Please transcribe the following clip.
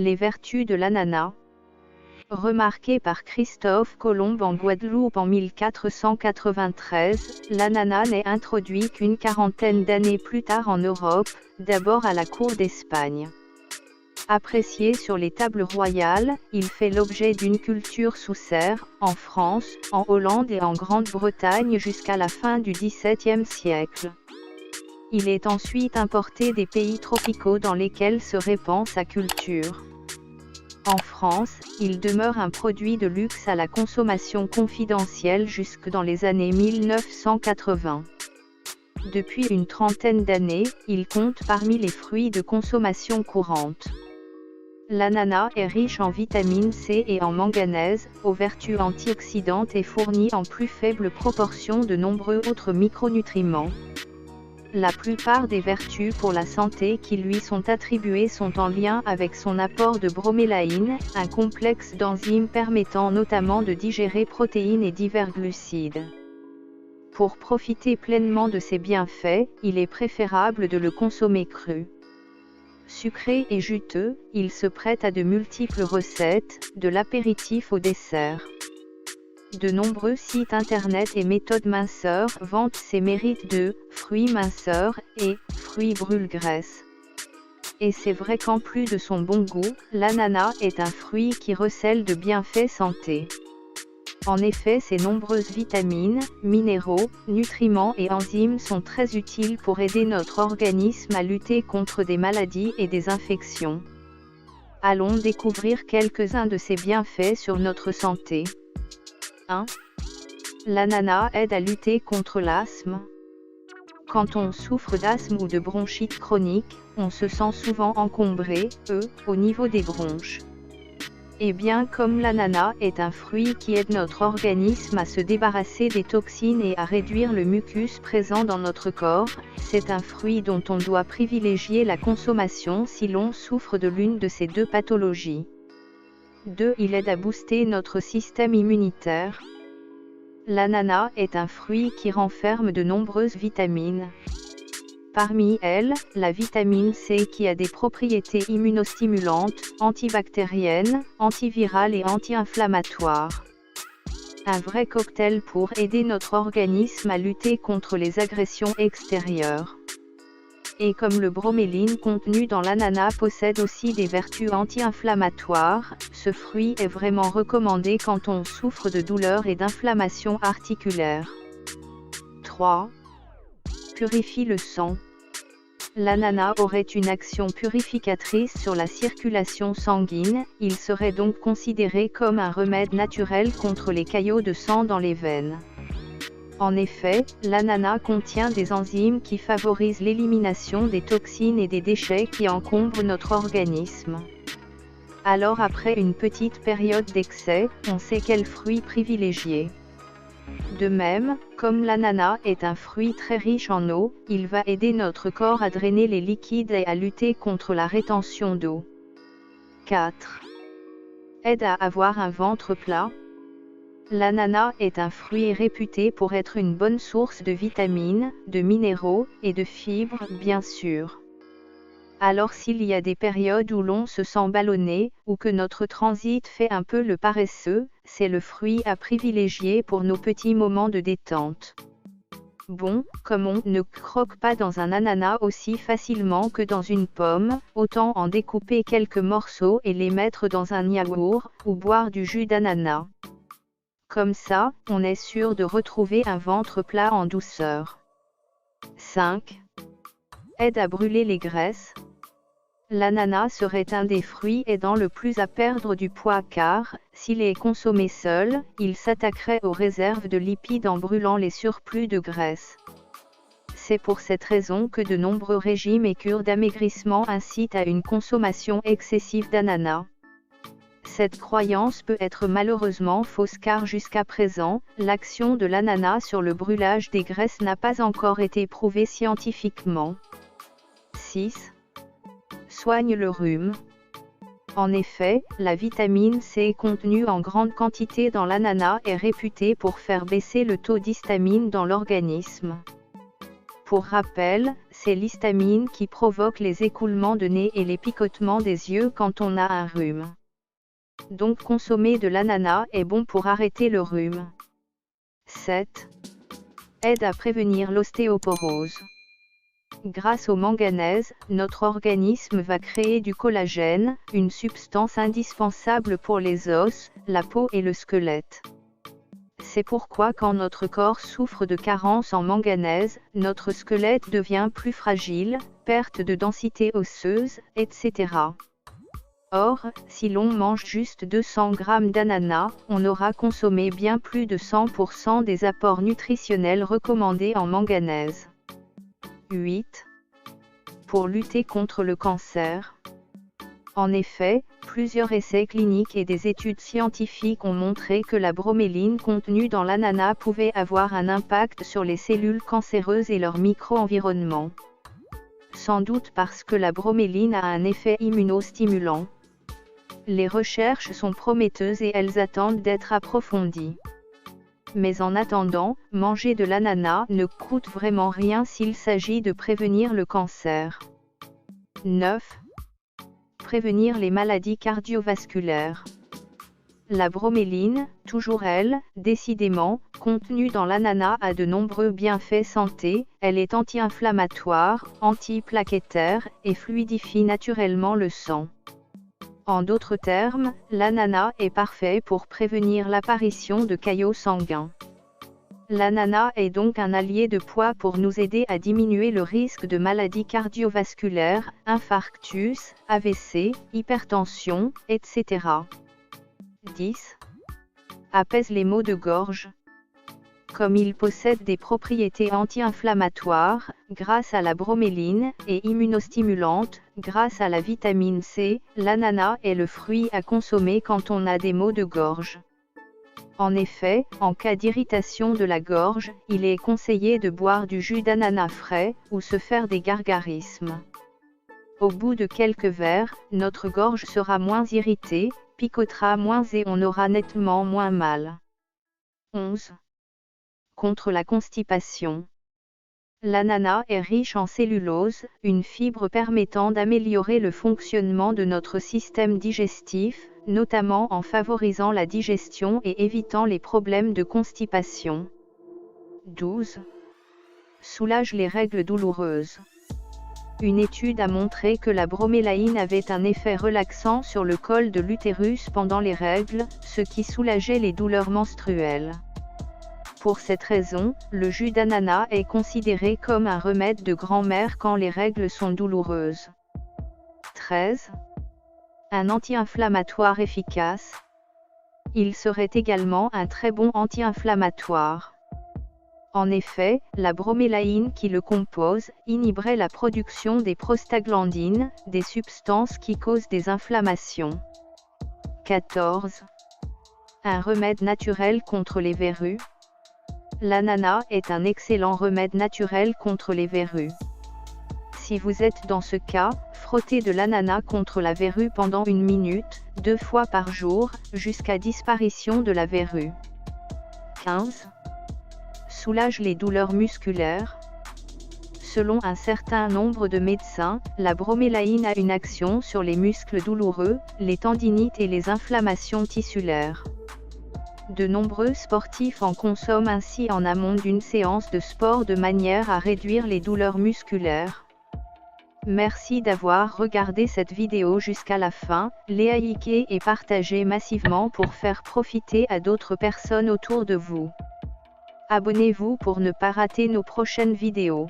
Les vertus de l'ananas. Remarqué par Christophe Colomb en Guadeloupe en 1493, l'ananas n'est introduit qu'une quarantaine d'années plus tard en Europe, d'abord à la cour d'Espagne. Apprécié sur les tables royales, il fait l'objet d'une culture sous serre, en France, en Hollande et en Grande-Bretagne jusqu'à la fin du XVIIe siècle. Il est ensuite importé des pays tropicaux dans lesquels se répand sa culture. En France, il demeure un produit de luxe à la consommation confidentielle jusque dans les années 1980. Depuis une trentaine d'années, il compte parmi les fruits de consommation courante. L'ananas est riche en vitamine C et en manganèse, aux vertus antioxydantes et fournit en plus faible proportion de nombreux autres micronutriments. La plupart des vertus pour la santé qui lui sont attribuées sont en lien avec son apport de bromélaïne, un complexe d'enzymes permettant notamment de digérer protéines et divers glucides. Pour profiter pleinement de ses bienfaits, il est préférable de le consommer cru. Sucré et juteux, il se prête à de multiples recettes, de l'apéritif au dessert. De nombreux sites internet et méthodes minceurs vantent ses mérites de « fruits minceurs » et « fruits brûle-graisse ». Et c'est vrai qu'en plus de son bon goût, l'ananas est un fruit qui recèle de bienfaits santé. En effet, ses nombreuses vitamines, minéraux, nutriments et enzymes sont très utiles pour aider notre organisme à lutter contre des maladies et des infections. Allons découvrir quelques-uns de ses bienfaits sur notre santé. 1. L'ananas aide à lutter contre l'asthme. Quand on souffre d'asthme ou de bronchite chronique, on se sent souvent encombré, au niveau des bronches. Et bien comme l'ananas est un fruit qui aide notre organisme à se débarrasser des toxines et à réduire le mucus présent dans notre corps, c'est un fruit dont on doit privilégier la consommation si l'on souffre de l'une de ces deux pathologies. 2. Il aide à booster notre système immunitaire. L'ananas est un fruit qui renferme de nombreuses vitamines. Parmi elles, la vitamine C qui a des propriétés immunostimulantes, antibactériennes, antivirales et anti-inflammatoires. Un vrai cocktail pour aider notre organisme à lutter contre les agressions extérieures. Et comme le broméline contenu dans l'ananas possède aussi des vertus anti-inflammatoires, ce fruit est vraiment recommandé quand on souffre de douleurs et d'inflammations articulaires. 3. Purifie le sang. L'ananas aurait une action purificatrice sur la circulation sanguine, il serait donc considéré comme un remède naturel contre les caillots de sang dans les veines. En effet, l'ananas contient des enzymes qui favorisent l'élimination des toxines et des déchets qui encombrent notre organisme. Alors après une petite période d'excès, on sait quel fruit privilégier. De même, comme l'ananas est un fruit très riche en eau, il va aider notre corps à drainer les liquides et à lutter contre la rétention d'eau. 4. Aide à avoir un ventre plat. L'ananas est un fruit réputé pour être une bonne source de vitamines, de minéraux, et de fibres, bien sûr. Alors s'il y a des périodes où l'on se sent ballonné, ou que notre transit fait un peu le paresseux, c'est le fruit à privilégier pour nos petits moments de détente. Bon, comme on ne croque pas dans un ananas aussi facilement que dans une pomme, autant en découper quelques morceaux et les mettre dans un yaourt, ou boire du jus d'ananas. Comme ça, on est sûr de retrouver un ventre plat en douceur. 5. Aide à brûler les graisses. L'ananas serait un des fruits aidant le plus à perdre du poids car, s'il est consommé seul, il s'attaquerait aux réserves de lipides en brûlant les surplus de graisse. C'est pour cette raison que de nombreux régimes et cures d'amaigrissement incitent à une consommation excessive d'ananas. Cette croyance peut être malheureusement fausse car jusqu'à présent, l'action de l'ananas sur le brûlage des graisses n'a pas encore été prouvée scientifiquement. 6. Soigne le rhume. En effet, la vitamine C contenue en grande quantité dans l'ananas est réputée pour faire baisser le taux d'histamine dans l'organisme. Pour rappel, c'est l'histamine qui provoque les écoulements de nez et les picotements des yeux quand on a un rhume. Donc consommer de l'ananas est bon pour arrêter le rhume. 7. Aide à prévenir l'ostéoporose. Grâce au manganèse, notre organisme va créer du collagène, une substance indispensable pour les os, la peau et le squelette. C'est pourquoi quand notre corps souffre de carence en manganèse, notre squelette devient plus fragile, perte de densité osseuse, etc. Or, si l'on mange juste 200 g d'ananas, on aura consommé bien plus de 100% des apports nutritionnels recommandés en manganèse. 8. Pour lutter contre le cancer. En effet, plusieurs essais cliniques et des études scientifiques ont montré que la broméline contenue dans l'ananas pouvait avoir un impact sur les cellules cancéreuses et leur micro-environnement. Sans doute parce que la broméline a un effet immunostimulant. Les recherches sont prometteuses et elles attendent d'être approfondies. Mais en attendant, manger de l'ananas ne coûte vraiment rien s'il s'agit de prévenir le cancer. 9. Prévenir les maladies cardiovasculaires. La broméline, toujours elle, décidément, contenue dans l'ananas a de nombreux bienfaits santé, elle est anti-inflammatoire, antiplaquettaire, et fluidifie naturellement le sang. En d'autres termes, l'ananas est parfait pour prévenir l'apparition de caillots sanguins. L'ananas est donc un allié de poids pour nous aider à diminuer le risque de maladies cardiovasculaires, infarctus, AVC, hypertension, etc. 10. Apaise les maux de gorge. Comme il possède des propriétés anti-inflammatoires, grâce à la broméline, et immunostimulante, grâce à la vitamine C, l'ananas est le fruit à consommer quand on a des maux de gorge. En effet, en cas d'irritation de la gorge, il est conseillé de boire du jus d'ananas frais, ou se faire des gargarismes. Au bout de quelques verres, notre gorge sera moins irritée, picotera moins et on aura nettement moins mal. 11. Contre la constipation. L'ananas est riche en cellulose, une fibre permettant d'améliorer le fonctionnement de notre système digestif, notamment en favorisant la digestion et évitant les problèmes de constipation. 12. Soulage les règles douloureuses. Une étude a montré que la bromélaïne avait un effet relaxant sur le col de l'utérus pendant les règles, ce qui soulageait les douleurs menstruelles. Pour cette raison, le jus d'ananas est considéré comme un remède de grand-mère quand les règles sont douloureuses. 13. Un anti-inflammatoire efficace. Il serait également un très bon anti-inflammatoire. En effet, la bromélaïne qui le compose inhiberait la production des prostaglandines, des substances qui causent des inflammations. 14. Un remède naturel contre les verrues. L'ananas est un excellent remède naturel contre les verrues. Si vous êtes dans ce cas, frottez de l'ananas contre la verrue pendant 1 minute, 2 fois par jour, jusqu'à disparition de la verrue. 15. Soulage les douleurs musculaires. Selon un certain nombre de médecins, la bromélaïne a une action sur les muscles douloureux, les tendinites et les inflammations tissulaires. De nombreux sportifs en consomment ainsi en amont d'une séance de sport de manière à réduire les douleurs musculaires. Merci d'avoir regardé cette vidéo jusqu'à la fin, likez et partagez massivement pour faire profiter à d'autres personnes autour de vous. Abonnez-vous pour ne pas rater nos prochaines vidéos.